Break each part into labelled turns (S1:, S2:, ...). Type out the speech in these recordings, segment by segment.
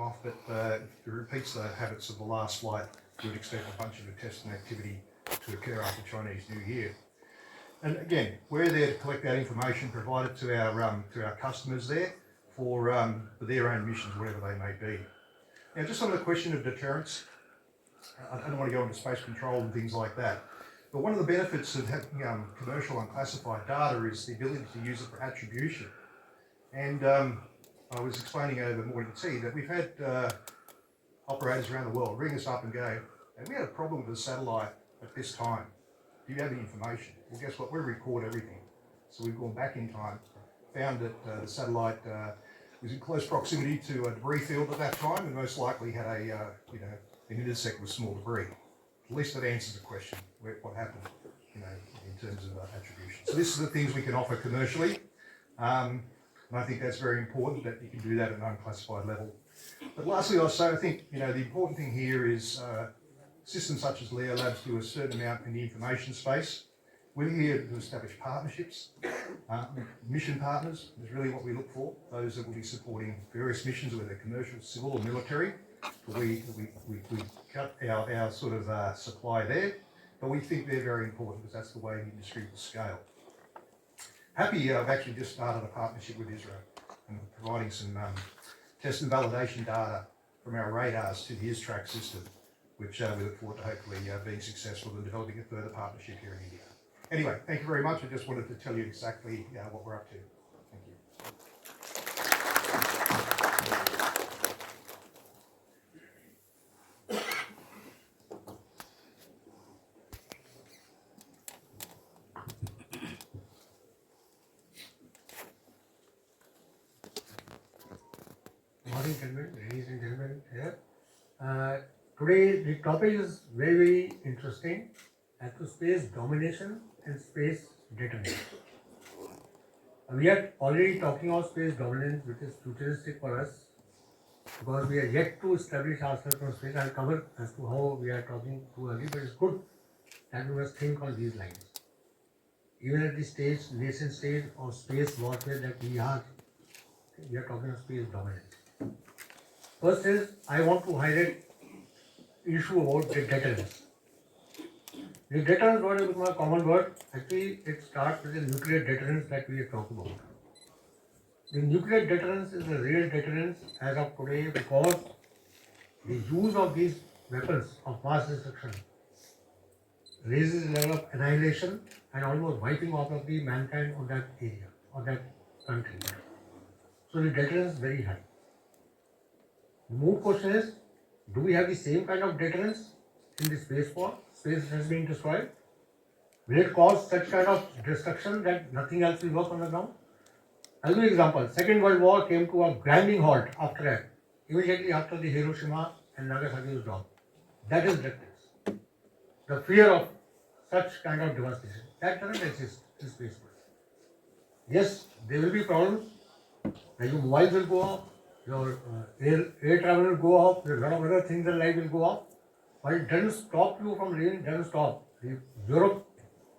S1: off, but if it repeats the habits of the last flight, we would expect a bunch of testing activity to occur after Chinese New Year. And again, we're there to collect that information, provide it to our customers there for their own missions, whatever they may be. Now, just on the question of deterrence, I don't want to go into space control and things like that, but one of the benefits of having commercial unclassified data is the ability to use it for attribution. And I was explaining over morning tea that we've had operators around the world ring us up and go, and we had a problem with a satellite at this time. Do you have any information? Well, guess what? We record everything. So we've gone back in time, found that the satellite was in close proximity to a debris field at that time, and most likely had an intersect with small debris. At least that answers the question, what happened, in terms of attribution. So this is the things we can offer commercially, and I think that's very important that you can do that at an unclassified level. But lastly, also, I think the important thing here is systems such as Leo Labs do a certain amount in the information space. We're here to establish partnerships, mission partners is really what we look for. Those that will be supporting various missions, whether commercial, civil, or military. We cut our sort of supply there, but we think they're very important because that's the way the industry will scale. Happy, I've actually just started a partnership with Israel and providing some test and validation data from our radars to the ISTRAC system, which we look forward to hopefully being successful in developing a further partnership here in India. Anyway, thank you very much. I just wanted to tell you exactly what we're up to. Thank you.
S2: Morning, gentlemen, ladies and gentlemen here. Today the topic is very, very interesting as to space domination and space deterrence. We are already talking about space dominance, which is futuristic for us because we are yet to establish ourselves from space. I'll cover as to how we are talking too early, but it's good that we must think on these lines. Even at this stage, nascent stage of space warfare that we are talking of space dominance. First is, I want to highlight issue about the deterrence. The deterrence word is a common word. Actually, it starts with the nuclear deterrence that we are talking about. The nuclear deterrence is a real deterrence as of today because the use of these weapons of mass destruction raises the level of annihilation and almost wiping off of the mankind on that area, on that country. So the deterrence is very high. The more question is, do we have the same kind of deterrence in the space war? Space has been destroyed. Will it cause such kind of destruction that nothing else will work on the ground? I'll give you an example. Second World War came to a grinding halt after that, immediately after the Hiroshima and Nagasaki was dropped. That is deterrence. The fear of such kind of devastation. That doesn't exist in space war. Yes, there will be problems. Your mobiles will go off. Your air travel will go off, a lot of other things in life will go off, but it doesn't stop you from living, it doesn't stop.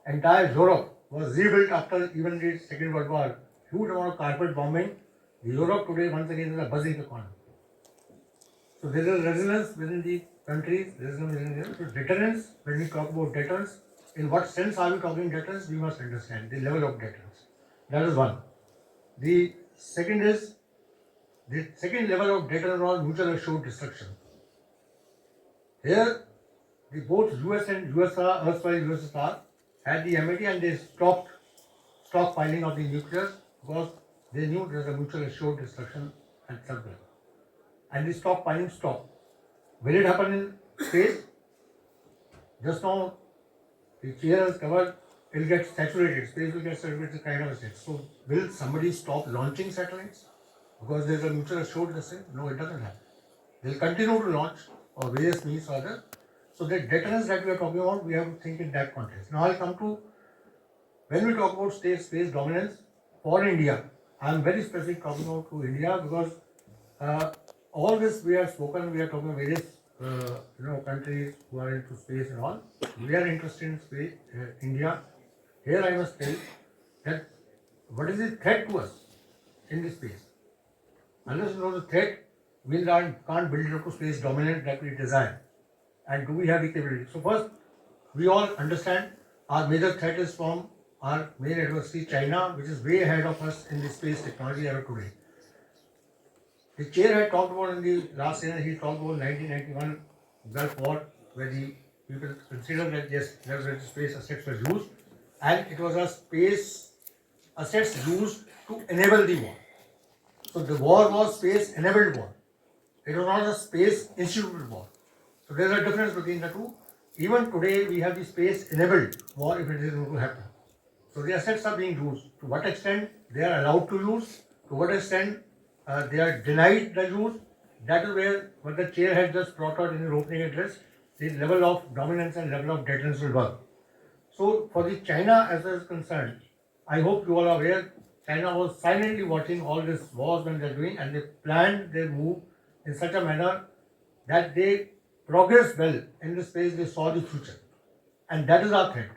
S2: Entire Europe was rebuilt after even the Second World War. Huge amount of carpet bombing. Europe today once again is a buzzing economy. So there is resilience within the countries, resilience within the so deterrence, when we talk about deterrence, in what sense are we talking deterrence? We must understand the level of deterrence. That is one. The second is the second level of deterrence was mutual assured destruction. Here, both US and USSR, erstwhile USSR, had the MIT and they stopped stockpiling of the nuclear because they knew there was a mutual assured destruction at some level. And the stockpiling stopped. Will it happen in space? Just now, the chair has covered, it will get saturated, space will get saturated kind of a state. So, will somebody stop launching satellites? Because there is a mutual assured destruction? No, it doesn't happen. They will continue to launch or various means or other. So the deterrence that we are talking about, we have to think in that context. Now I'll come to, when we talk about space dominance for India, I am very specific talking about to India because all this we have spoken, we are talking about various countries who are into space and all. We are interested in space, India. Here I must tell that what is the threat to us in this space? Unless you know the threat, we can't build it up to space dominant that we desire. And do we have the capability? So first, we all understand our major threat is from our main adversary, China, which is way ahead of us in the space technology era today. The chair had talked about in the last year, he talked about 1991 Gulf War, where the people considered that yes, there was space assets were used, and it was a space assets used to enable the war. So the war was space enabled war. It was not a space instituted war. So there is a difference between the two. Even today, we have the space enabled war if it is going to happen. So the assets are being used. To what extent they are allowed to use, to what extent they are denied the use, that is where what the chair had just brought out in his opening address, the level of dominance and level of deterrence will work. So for the China as far as concerned, I hope you all are aware, China was silently watching all these wars when they're doing, and they planned their move in such a manner that they progressed well in the space, they saw the future. And that is our threat.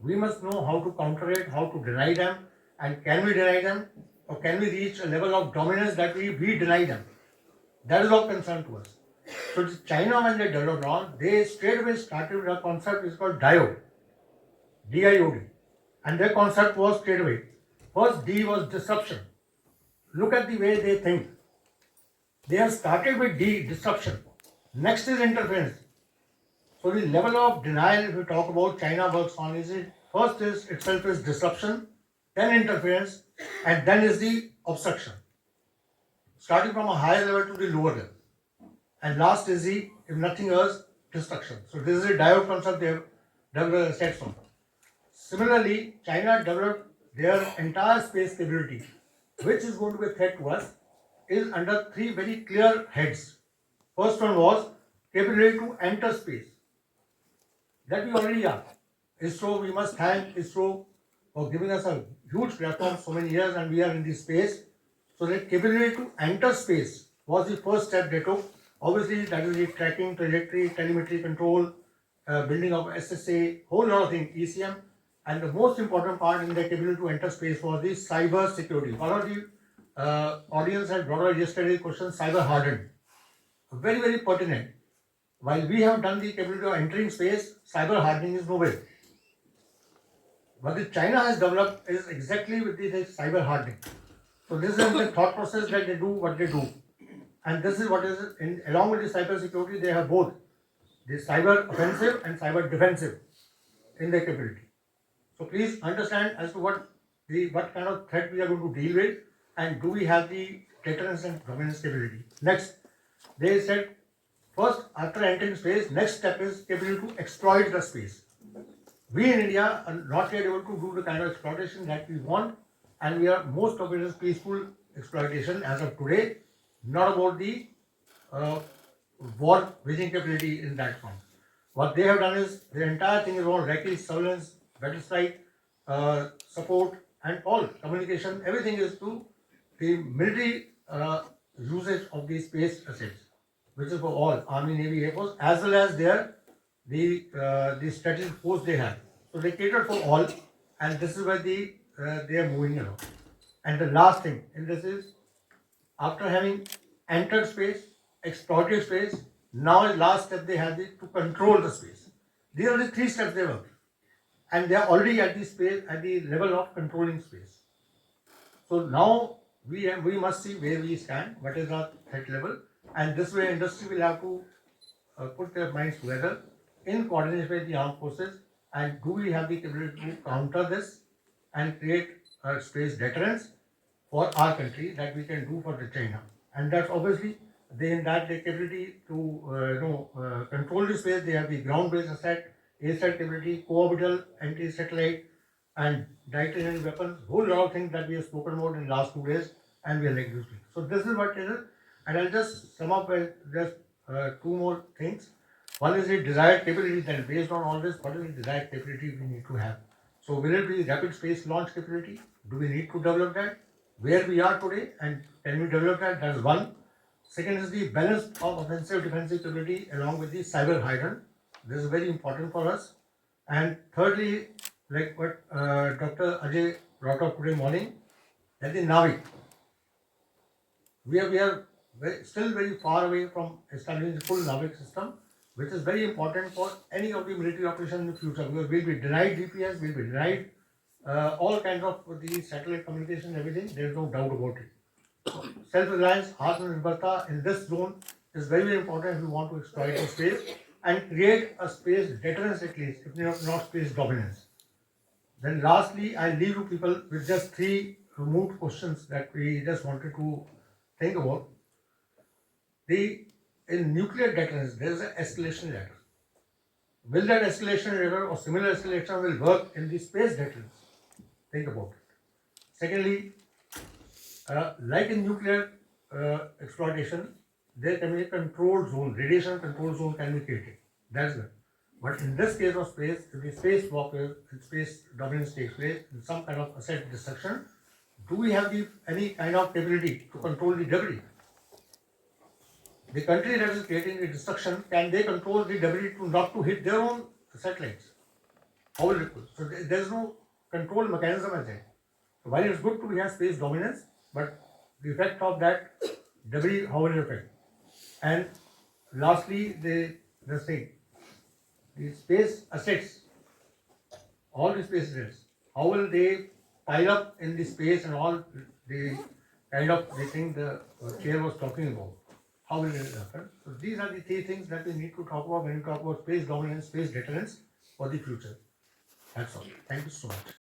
S2: We must know how to counter it, how to deny them, and can we deny them, or can we reach a level of dominance that we deny them? That is of concern to us. So China, when they developed on, they straight away started with a concept which is called diode, DIOD. And their concept was straight away. First D was disruption. Look at the way they think. They have started with D, disruption. Next is interference. So the level of denial, if we talk about China works on, is it first is itself is disruption, then interference, and then is the obstruction. Starting from a higher level to the lower level. And last is the, if nothing else, destruction. So this is a diode concept they have developed a set from. Similarly, China developed their entire space capability, which is going to be a threat to us, is under three very clear heads. First one was capability to enter space. That we already are. ISRO, we must thank ISRO for giving us a huge platform so many years, and we are in this space. So the capability to enter space was the first step they took. Obviously, that is the tracking, trajectory, telemetry control, building of SSA, whole lot of things, ECM. And the most important part in the capability to enter space was the cyber security. One of the audience had brought out yesterday the question cyber hardened. Very, very pertinent. While we have done the capability of entering space, cyber hardening is nowhere. What the China has developed is exactly with the cyber hardening. So this is the thought process that they do what they do. And this is what is, along with the cyber security, they have both the cyber offensive and cyber defensive in their capability. So please understand as to what kind of threat we are going to deal with, and do we have the deterrence and dominance capability. Next, they said, first, after entering space, next step is capability to exploit the space. We in India are not yet able to do the kind of exploitation that we want, and we are most of it is peaceful exploitation as of today, not about the war waging capability in that form. What they have done is the entire thing is about recce, surveillance, battle strike, support, and all communication. Everything is to the military usage of the space assets, which is for all Army, Navy, Air Force, as well as the strategic force they have. So they cater for all, and this is where they are moving along. And the last thing in this is, after having entered space, exploited space, now the last step they have is to control the space. These are the three steps they work, and they are already at the space at the level of controlling space. So now we must see where we stand, what is our threat level, and this way industry will have to put their minds together in coordination with the armed forces, and do we have the capability to counter this and create a space deterrence for our country that we can do for the China. And that's obviously they capability to control the space. They have the ground-based asset, ASAT capability, co-orbital, anti-satellite, and directed weapons. Whole lot of things that we have spoken about in the last 2 days, and we are like this. So this is what it is, and I'll just sum up with just two more things. One is the desired capability. Then based on all this, what is the desired capability we need to have? So will it be rapid space launch capability? Do we need to develop that? Where we are today, and can we develop that? That's one. Second is the balance of offensive defensive capability along with the cyber hydrant. This is very important for us. And thirdly, like what Dr. Ajay brought up today morning, that the NAVIC. We are still very far away from establishing a full NAVIC system, which is very important for any of the military operation in the future, because we'll be denied GPS, we'll be denied all kinds of the satellite communication, everything. There's no doubt about it. Self-reliance, Atmanirbharta in this zone is very, very important if we want to exploit the space and create a space deterrence at least, if not space dominance. Then lastly, I leave you people with just 3 remote questions that we just wanted to think about. In nuclear deterrence, there is an escalation ladder. Will that escalation ladder or similar escalation will work in the space deterrence? Think about it. Secondly, like in nuclear exploitation, there can be a control zone, radiation control zone can be created. That's good. But in this case of space, if the space warfare and space dominance takes place in some kind of asset destruction, do we have any kind of capability to control the debris? The country that is creating the destruction, can they control the debris to not to hit their own satellites? How will it go? So there is no control mechanism as yet. So while it's good to have space dominance, but the effect of that debris, how will it affect? And lastly, the space assets, all the space assets, how will they pile up in the space and all the kind of the thing the chair was talking about? How will it happen? So these are the 3 things that we need to talk about when we talk about space dominance, space deterrence for the future. That's all. Thank you so much.